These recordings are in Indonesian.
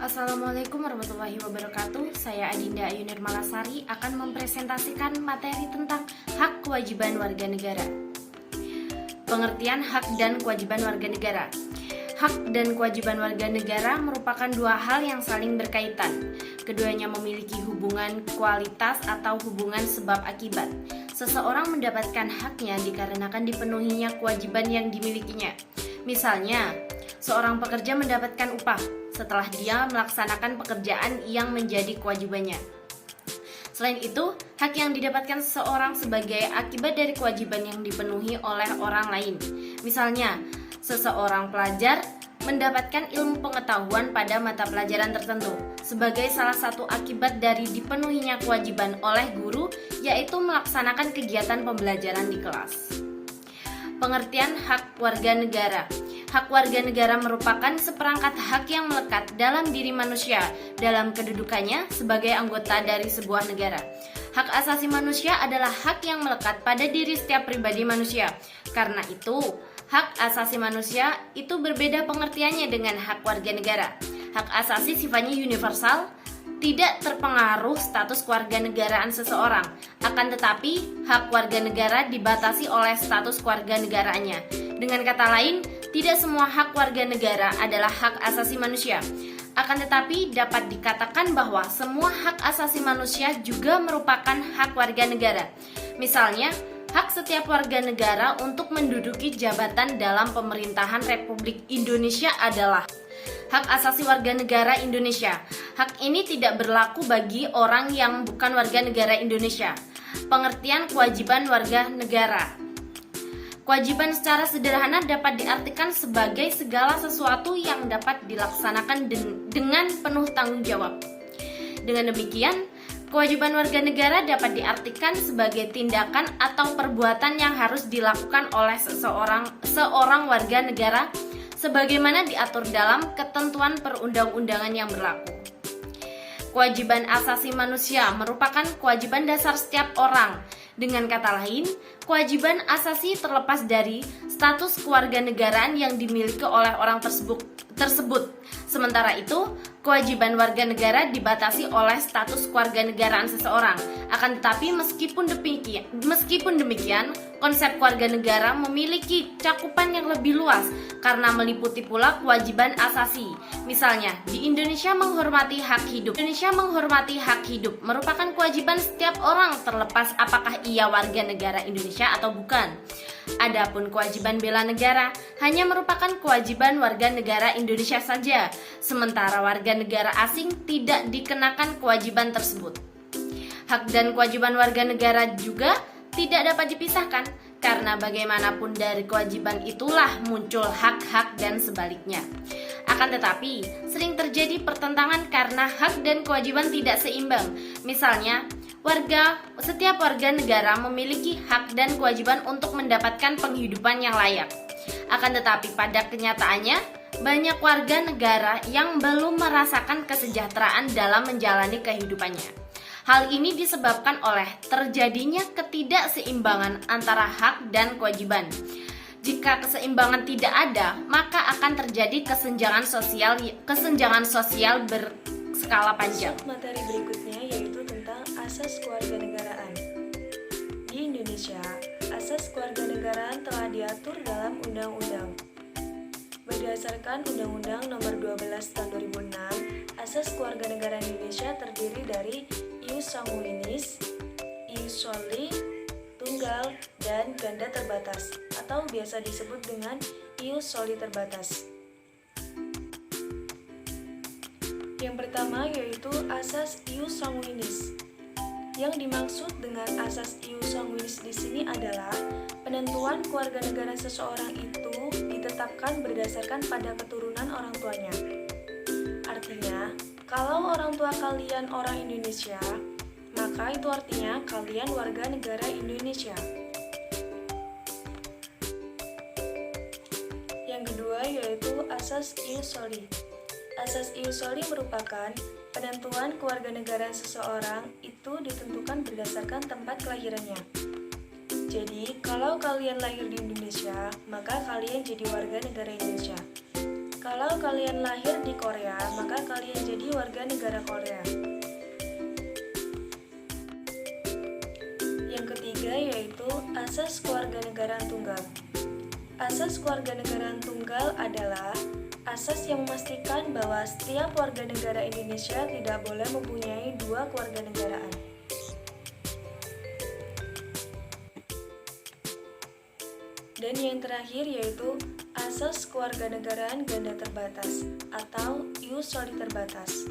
Assalamualaikum warahmatullahi wabarakatuh. Saya Adinda Ayu Nirmalasari akan mempresentasikan materi tentang hak kewajiban warga negara. Pengertian hak dan kewajiban warga negara. Hak dan kewajiban warga negara merupakan dua hal yang saling berkaitan. Keduanya memiliki hubungan kualitas atau hubungan sebab akibat. Seseorang mendapatkan haknya dikarenakan dipenuhinya kewajiban yang dimilikinya. Misalnya, seorang pekerja mendapatkan upah setelah dia melaksanakan pekerjaan yang menjadi kewajibannya. Selain itu, hak yang didapatkan seseorang sebagai akibat dari kewajiban yang dipenuhi oleh orang lain. Misalnya, seseorang pelajar mendapatkan ilmu pengetahuan pada mata pelajaran tertentu sebagai salah satu akibat dari dipenuhinya kewajiban oleh guru, yaitu melaksanakan kegiatan pembelajaran di kelas. Pengertian hak warga negara. Hak warga negara merupakan seperangkat hak yang melekat dalam diri manusia dalam kedudukannya sebagai anggota dari sebuah negara. Hak asasi manusia adalah hak yang melekat pada diri setiap pribadi manusia. Karena itu, hak asasi manusia itu berbeda pengertiannya dengan hak warga negara. Hak asasi sifatnya universal, tidak terpengaruh status kewarganegaraan seseorang. Akan tetapi, hak warga negara dibatasi oleh status kewarganegaraannya. Dengan kata lain, tidak semua hak warga negara adalah hak asasi manusia. Akan tetapi, dapat dikatakan bahwa semua hak asasi manusia juga merupakan hak warga negara. Misalnya, hak setiap warga negara untuk menduduki jabatan dalam pemerintahan Republik Indonesia adalah hak asasi warga negara Indonesia. Hak ini tidak berlaku bagi orang yang bukan warga negara Indonesia. Pengertian kewajiban warga negara. Kewajiban secara sederhana dapat diartikan sebagai segala sesuatu yang dapat dilaksanakan dengan penuh tanggung jawab. Dengan demikian, kewajiban warga negara dapat diartikan sebagai tindakan atau perbuatan yang harus dilakukan oleh seorang warga negara sebagaimana diatur dalam ketentuan perundang-undangan yang berlaku. Kewajiban asasi manusia merupakan kewajiban dasar setiap orang. Dengan kata lain, kewajiban asasi terlepas dari status kewarganegaraan yang dimiliki oleh orang tersebut. Sementara itu, kewajiban warga negara dibatasi oleh status kewarganegaraan seseorang. Akan tetapi meskipun demikian, konsep kewarganegara memiliki cakupan yang lebih luas karena meliputi pula kewajiban asasi. Misalnya, di Indonesia menghormati hak hidup. Indonesia menghormati hak hidup merupakan kewajiban setiap orang terlepas apakah ia warga negara Indonesia atau bukan. Adapun kewajiban bela negara hanya merupakan kewajiban warga negara Indonesia saja, sementara warga negara asing tidak dikenakan kewajiban tersebut. Hak dan kewajiban warga negara juga tidak dapat dipisahkan, karena bagaimanapun dari kewajiban itulah muncul hak-hak dan sebaliknya. Akan tetapi, sering terjadi pertentangan karena hak dan kewajiban tidak seimbang. Misalnya, setiap warga negara memiliki hak dan kewajiban untuk mendapatkan penghidupan yang layak. Akan tetapi pada kenyataannya, banyak warga negara yang belum merasakan kesejahteraan dalam menjalani kehidupannya. Hal ini disebabkan oleh terjadinya ketidakseimbangan antara hak dan kewajiban. Jika keseimbangan tidak ada, maka akan terjadi kesenjangan sosial berskala panjang. Materi berikutnya yaitu tentang asas kewarganegaraan. Di Indonesia, asas kewarganegaraan telah diatur dalam undang-undang. Berdasarkan Undang-Undang Nomor 12 Tahun 2006, asas kewarganegaraan Indonesia terdiri dari ius sanguinis, ius soli, tunggal, dan ganda terbatas, atau biasa disebut dengan ius soli terbatas. Yang pertama yaitu asas ius sanguinis. Yang dimaksud dengan asas ius sanguinis di sini adalah penentuan kewarganegaraan seseorang itu ditetapkan berdasarkan pada keturunan orang tuanya. Artinya, kalau orang tua kalian orang Indonesia, maka itu artinya kalian warga negara Indonesia. Yang kedua yaitu asas ius soli. Asas ius soli merupakan penentuan kewarganegaraan seseorang itu ditentukan berdasarkan tempat kelahirannya. Jadi, kalau kalian lahir di Indonesia, maka kalian jadi warga negara Indonesia. Kalau kalian lahir di Korea, maka kalian jadi warga negara Korea. Yang ketiga yaitu asas kewarganegaraan tunggal. Asas kewarganegaraan tunggal adalah asas yang memastikan bahwa setiap warga negara Indonesia tidak boleh mempunyai dua kewarganegaraan. Dan yang terakhir yaitu asas kewarganegaraan ganda terbatas atau ius soli terbatas,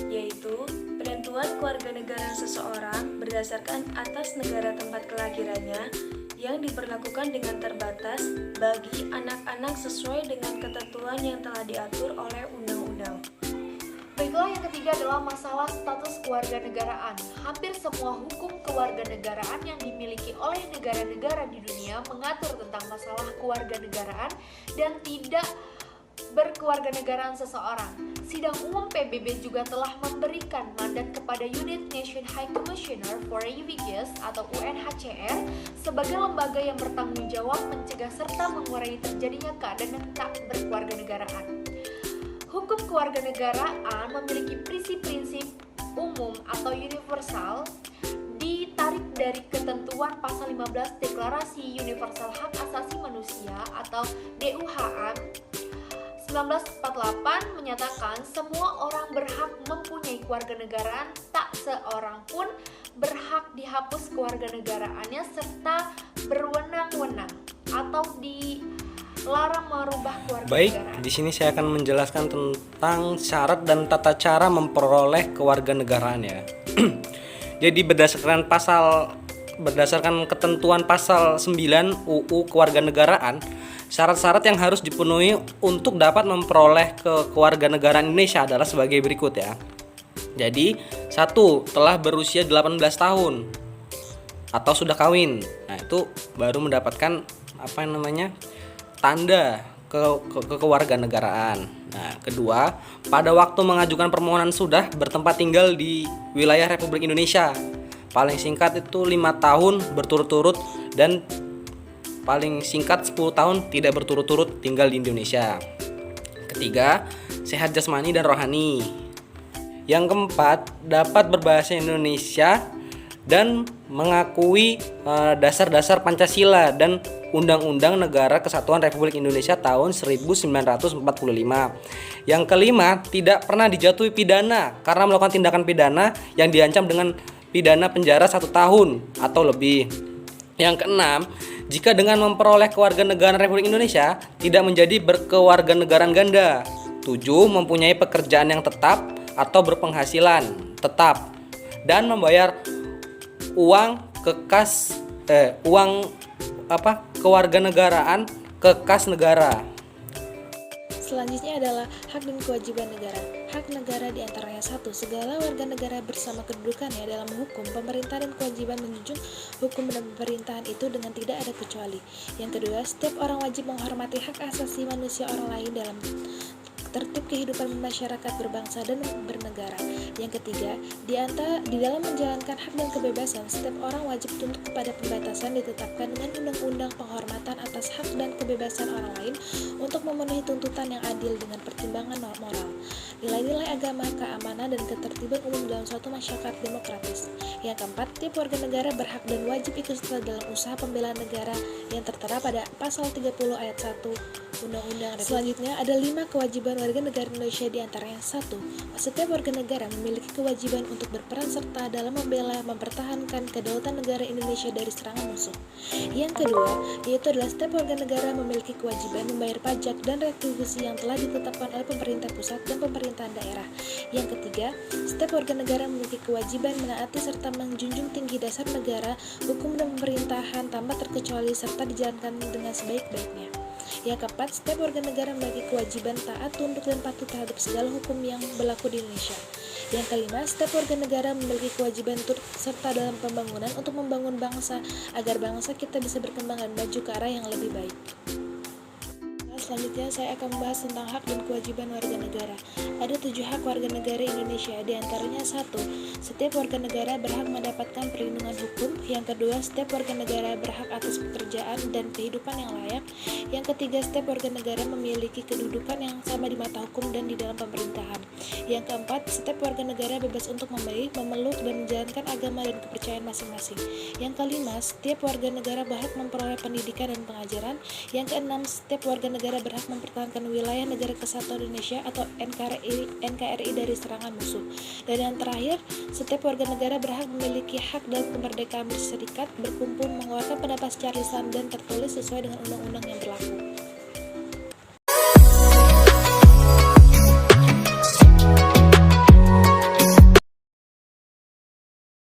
yaitu penentuan kewarganegaraan seseorang berdasarkan atas negara tempat kelahirannya yang diberlakukan dengan terbatas bagi anak-anak sesuai dengan ketentuan yang telah diatur oleh undang-undang. Baiklah, yang ketiga adalah masalah status kewarganegaraan. Hampir semua hukum kewarganegaraan yang dimiliki oleh negara-negara di dunia mengatur tentang masalah kewarganegaraan dan tidak berkewarganegaraan seseorang. Sidang Umum PBB juga telah memberikan mandat kepada United Nations High Commissioner for Refugees atau UNHCR sebagai lembaga yang bertanggung jawab mencegah serta mengurangi terjadinya keadaan tak berkewarganegaraan. Hukum kewarganegaraan memiliki prinsip-prinsip umum atau universal ditarik dari ketentuan pasal 15 Deklarasi Universal Hak Asasi Manusia atau DUHA 1948 menyatakan semua orang berhak mempunyai kewarganegaraan, tak seorang pun berhak dihapus kewarganegaraannya serta berwenang-wenang atau dilarang merubah kewarganegaraan. Baik, di sini saya akan menjelaskan tentang syarat dan tata cara memperoleh kewarganegaraan ya. Jadi berdasarkan ketentuan pasal 9 UU Kewarganegaraan, syarat-syarat yang harus dipenuhi untuk dapat memperoleh kewarganegaraan Indonesia adalah sebagai berikut ya. Jadi, 1. Telah berusia 18 tahun atau sudah kawin. Nah, itu baru mendapatkan tanda kewarganegaraan. Nah, kedua, pada waktu mengajukan permohonan sudah bertempat tinggal di wilayah Republik Indonesia. Paling singkat itu 5 tahun berturut-turut dan paling singkat 10 tahun tidak berturut-turut tinggal di Indonesia. Ketiga, sehat jasmani dan rohani. Yang keempat, dapat berbahasa Indonesia dan mengakui dasar-dasar Pancasila dan Undang-Undang Negara Kesatuan Republik Indonesia tahun 1945. Yang kelima, tidak pernah dijatuhi pidana karena melakukan tindakan pidana yang diancam dengan pidana penjara 1 tahun atau lebih. Yang keenam, jika dengan memperoleh kewarganegaraan Republik Indonesia tidak menjadi berkewarganegaraan ganda. 7. Mempunyai pekerjaan yang tetap atau berpenghasilan tetap dan membayar uang kewarganegaraan ke kas negara. Selanjutnya adalah hak dan kewajiban negara. Hak negara diantaranya 1. Segala warga negara bersama kedudukannya dalam hukum, pemerintah dan kewajiban menjunjung hukum dan pemerintahan itu dengan tidak ada kecuali. Yang kedua, setiap orang wajib menghormati hak asasi manusia orang lain dalam tertib kehidupan masyarakat berbangsa dan bernegara. Yang ketiga, di dalam menjalankan hak dan kebebasan, setiap orang wajib tunduk kepada pembatasan ditetapkan dengan undang-undang penghormatan atas hak dan kebebasan orang lain untuk memenuhi tuntutan yang adil dengan pertimbangan moral, nilai-nilai agama, keamanan, dan ketertiban umum dalam suatu masyarakat demokratis. Yang keempat, tiap warga negara berhak dan wajib ikut serta dalam usaha pembelaan negara yang tertera pada pasal 30 ayat 1 Undang-Undang Republik. Selanjutnya ada 5 kewajiban warga negara Indonesia diantaranya 1. Setiap warga negara memiliki kewajiban untuk berperan serta dalam membela, mempertahankan kedaulatan negara Indonesia dari serangan musuh. Yang kedua, yaitu adalah setiap warga negara memiliki kewajiban membayar pajak dan retribusi yang telah ditetapkan oleh pemerintah pusat dan pemerintahan daerah. Yang ketiga, setiap warga negara memiliki kewajiban menaati serta menjunjung tinggi dasar negara, hukum dan pemerintahan tanpa terkecuali serta dijalankan dengan sebaik-baiknya. Yang keempat, setiap warga negara memiliki kewajiban taat, tunduk, dan patuh terhadap segala hukum yang berlaku di Indonesia. Yang kelima, setiap warga negara memiliki kewajiban turut serta dalam pembangunan untuk membangun bangsa agar bangsa kita bisa berkembang dan maju ke arah yang lebih baik. selanjutnya saya akan membahas tentang hak dan kewajiban warga negara. Ada 7 hak warga negara Indonesia, diantaranya 1. Setiap warga negara berhak mendapatkan perlindungan hukum. Yang kedua, setiap warga negara berhak atas pekerjaan dan kehidupan yang layak. Yang ketiga, setiap warga negara memiliki kedudukan yang sama di mata hukum dan di dalam pemerintahan. Yang keempat, setiap warga negara bebas untuk memilih, memeluk, dan menjalankan agama dan kepercayaan masing-masing. Yang kelima, setiap warga negara berhak memperoleh pendidikan dan pengajaran. Yang keenam, setiap warga negara berhak mempertahankan wilayah negara kesatuan Indonesia atau NKRI dari serangan musuh. Dan yang terakhir, setiap warga negara berhak memiliki hak dalam kemerdekaan berserikat, berkumpul, mengeluarkan pendapat secara lisan dan tertulis sesuai dengan undang-undang yang berlaku.